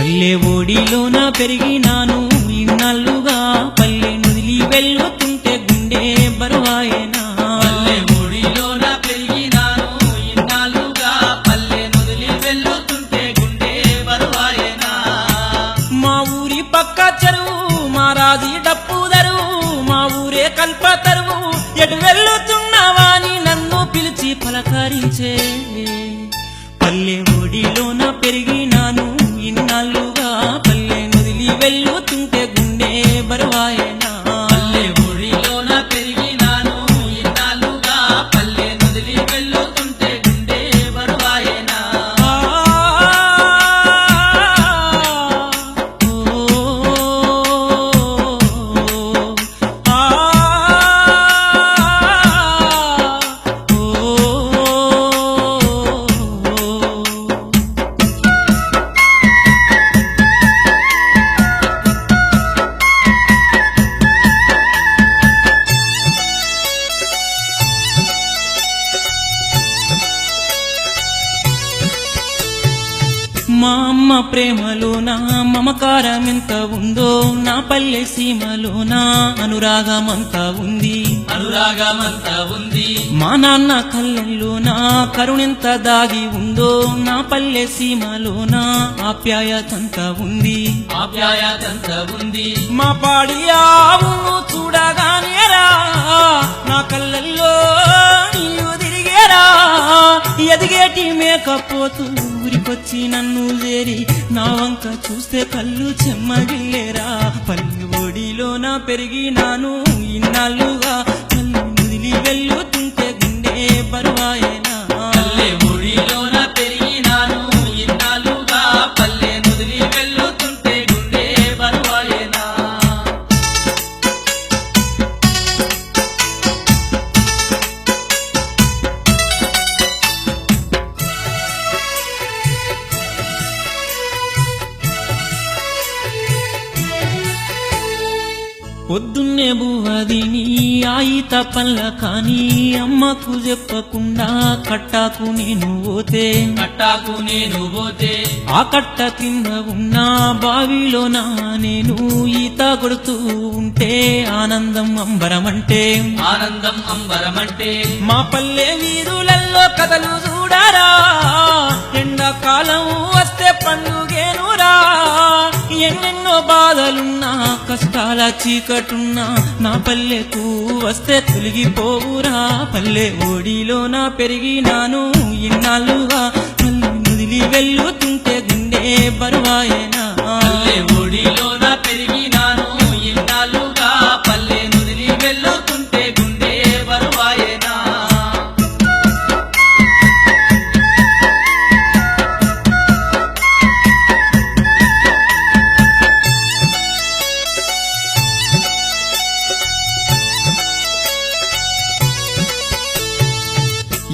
పల్లె ఓడిలోన పెరిగినాను ఇన్నాళ్ళుగా పల్లె నుదిలి వెళ్ళుతుంటే గుండె బరువాయేనా పల్లె ఒడిలోన పెరిగినాను ఇన్నాళ్ళుగా పల్లె నుదిలి వెళ్ళుతుంటే గుండె బరువాయేనా మా ఊరి పక్క చెరువు మా రాజీ డప్పు దరువు మా ఊరే కల్పతరువు ఎటు వెళ్ళుతున్నావా అని నన్ను పిలిచి పలకరించే పల్లె ఓడిలోన పెరిగినాను ఇన్నాళ్ళుగా పల్లె నుదిలి వెళ్ళుతుంటే గుండె బరువాయేనా పల్లె ఒడిలోన పెరిగినాను ఇన్నాళ్ళుగా పల్లె నుదిలి వెళ్ళుతుంటే గుండె బరువాయేనా మా అమ్మ ప్రేమలోన మమకారం ఎంత ఉందో నా పల్లె సీమలోన అనురాగమంతా ఉంది అనురాగమంతా ఉంది మా నాన్న కళ్ళల్లోన కరుణెంత దాగి ఉందో నా పల్లె సీమలోన ఆప్యాయతంతా ఉంది ఆప్యాయతంతా ఉంది మా పాడి ఆవును చూడగానేరా నా కళ్ళల్లో నీళ్ళు తిరిగేరా ఎదిగేటి మేకపోతూ ఊరికొచ్చి నన్ను చేరి నా వంక చూస్తే కళ్ళు చెమ్మగిల్లేరా పల్లె ఒడిలోన పెరిగినాను ఇన్నాళ్ళుగా పల్లె నుదిలి వెళ్ళుతుంటే గుండె బరువాయేనా పల్లె ఒడిలోన పెరిగినాను ఇన్నాళ్ళుగా పల్లె నుదిలి వెళ్ళుతుంటే గుండె బరువాయేనా పొద్దున్నే బువ్వదిని ఆయిత పళ్ళ కాని అమ్మకు చెప్పకుండా కట్టాకు నేను పోతే కట్టాకు నేను పోతే ఆ కట్ట కింద ఉన్న బావిలోన నేను ఈత కొడుతూ ఉంటే ఆనందం అంబరమంటే ఆనందం అంబరమంటే మా పల్లె వీధులలో కథలు చూడారా ఎండాకాలం వస్తే పండుగేనురా ఎన్నెన్నో బాధలున్నా కష్టాల చీకటున్నా నా పల్లెకు వస్తే తొలగిపోవురా పల్లె ఓడిలోన పెరిగినాను ఇన్నాళ్ళుగా పల్లె నుదిలి వెళ్ళుతుంటే గుండె బరువాయేనా పల్లె ఒడిలోన పెరిగినాను ఇన్నాళ్ళుగా పల్లె నుదిలి వెళ్ళుతుంటే గుండె బరువాయేనా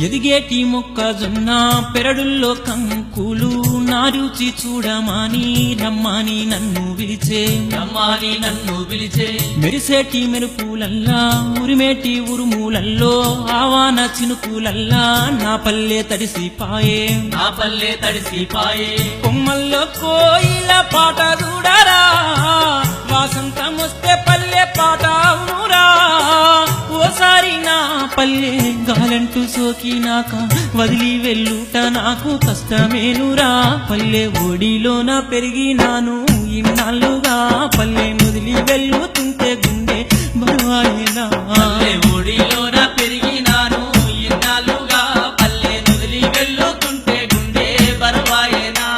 ఎదిగేటి మొక్కజొన్న పెరడుల్లో కంకులు నా రుచి చూడమాని రమ్మని నన్ను పిలిచే రమ్మని నన్ను పిలిచే మెరిసేటి మెరుపులల్లా ఉరిమేటి ఉరుములల్లో ఆవాన చినుకులల్లా నా పల్లె తడిసిపాయే నా పల్లె తడిసిపాయే కొమ్మల్లో కోయిల పాట చూడరా వాసంతం వస్తే పల్లె పాట అవునురా ఓసారి నా పల్లె గాలంటూ సోకినాక వదిలి వెళ్ళుట నాకు కష్టమేనురా పల్లె ఓడిలోన పెరిగినాను ఇన్నాళ్ళుగా పల్లె నుదిలి వెళ్ళుతుంటే గుండె బరువాయేనా పల్లె ఒడిలోన పెరిగినాను ఇన్నాళ్ళుగా పల్లె నుదిలి వెళ్ళుతుంటే గుండె బరువాయేనా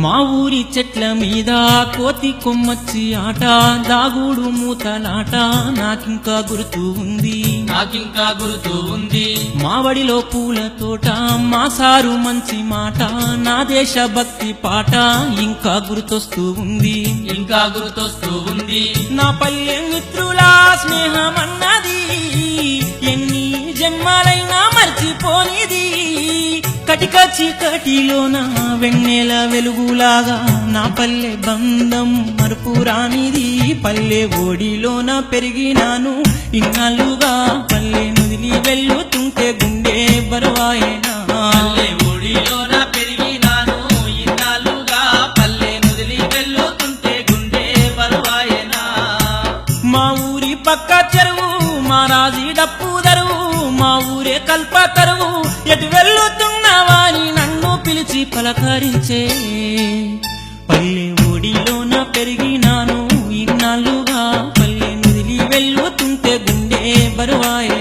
మా ఊరి చెట్ల మీద కోతి కొమ్మచ్చి ఆట దాగుడు మూతలాట నాకింకా గుర్తు ఉంది నాకింకా గుర్తు ఉంది మా వడిలో పూల తోట మా సారు మంచి మాట నా దేశ భక్తి పాట ఇంకా గుర్తొస్తూ ఉంది ఇంకా గుర్తొస్తూ ఉంది నా పల్లె మిత్రుల స్నేహమన్నది ఎన్ని జన్మాలైనా మర్చిపోనిది కటిక చీకటిలోన వెన్నెల వెలుగులాగా నా పల్లె బంధం మరుపురానిది పల్లె ఓడిలోన పెరిగినాను ఇన్నాళ్ళుగా పల్లె నుదిలి వెళ్ళుతుంటే గుండె బరువాయేనా పల్లె ఊడిలోన పెరిగినాను ఇన్నాళ్ళుగా పల్లె నుదిలి వెళ్ళుతుంటే గుండె బరువాయేనా మా ఊరి పక్క చెరువు మా రాజీ డప్పు దరువు మా ఊరే కల్ప తరువు ఎటు వెళ్ళుతున్నావాని నన్ను పిలిచి పలకరించే పల్లె ఓడిలోన పెరిగినాను ఇన్నాళ్ళుగా పల్లె నుదిలి వెళ్ళుతుంటే గుండె బరువాయే